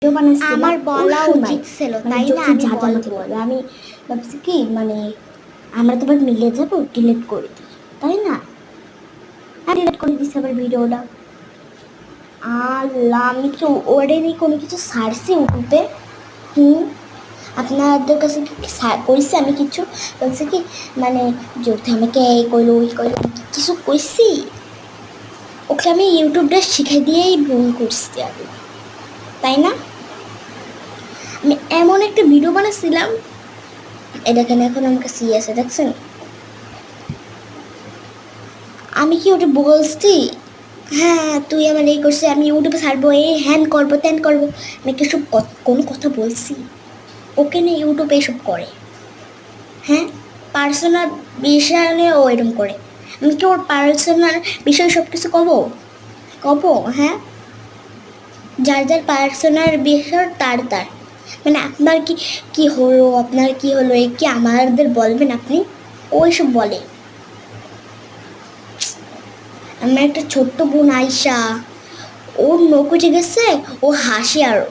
Video বানাচ্ছিলাম আমার বলা ওই সময় উচিত ছিল, মানে তাই না? যখন আমি যা যা আমাকে বলবো। বলবে আমি ভাবছি কি মানে আমরা তোমার মিলে যাবো, ডিলিট করে দিই, তাই না? আমি ডিলিট করে দিচ্ছি আবার ভিডিওটা। আল্লাহ, আমি তো ওরেরই কোনো কিছু সারছি ইউটিউবে। আপনাদের কাছে কি কইছি আমি কিছু? বলছে কি মানে যদি আমাকে এই কইলো ওই কইলো কিছু কইছি? ওকে আমি ইউটিউবটা শিখে দিয়েই ভুল করছি আমি, তাই না? আমি এমন একটা ভিডিও বানাচ্ছিলাম, এই দেখেন এখন আমার কাছে আছে, দেখছেন? আমি কি ওটা বলছি হ্যাঁ তুই আমার এই করছিস, আমি ইউটিউবে ছাড়বো, এই হ্যান করবো ত্যান করবো? আমি কি সব কোনো কথা বলছি? ওকে না ইউটিউবে এসব করে, হ্যাঁ পার্সোনাল বিষয় নিয়ে ও এরকম করে। আমি কি ওর পার্সোনাল বিষয় সব কিছু কব? হ্যাঁ, যার যার পার্সোনাল বিষয় তার তার, মানে আপনার কি কি হলো, আপনার কি হলো, এই কি আমাদের বলবেন আপনি? ওই সব বলে। আমার একটা ছোট্ট বোন আয়শা, ওর নখ উঠে গেছে, ও হাসি আরো।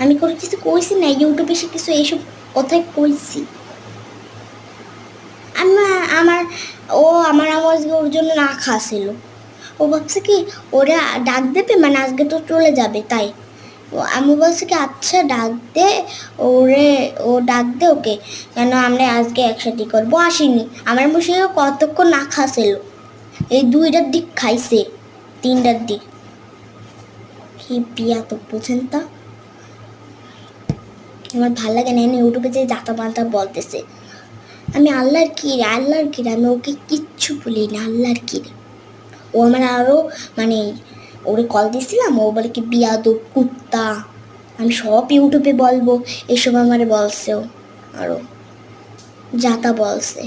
আমি কোনো কিছু কইছি না, ইউটিউবে সে কিছু এইসব কথাই কইছি। আমার ও আমার আজকে ওর জন্য না খাওয়াছিল। ও ভাবছে কি ওরা ডাক দেবে, মানে আজকে তো চলে যাবে, তাই আমি বলছি কি আচ্ছা ডাক দে ওরে, ও ডাক দে ওকে, কেন আমরা আজকে একসাথে করবো। আসিনি, আমার বসে কতক্ষণ না খাওয়াছিল, এই 2টার দিক খাইছে, 3টার দিক। কি বিয়া তো বুঝেন তা, আমার ভাল লাগে না ইউটিউবে যে জাতা মাতা বলতেছে। আমি আল্লাহর কি আমি ওকে কিচ্ছু বলি না, আল্লাহর কি। ও আমার আরও মানে ওরে কল দিয়েছিলাম, ও বলে কি বিয়াদব কুত্তা, আমি সব ইউটিউবে বলবো, এসব আমারে বলছেও আরও যাতা বলছে।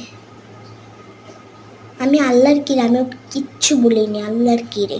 আমি আল্লাহর কি আমি ওকে কিচ্ছু বলিনি, আল্লাহর কি রে।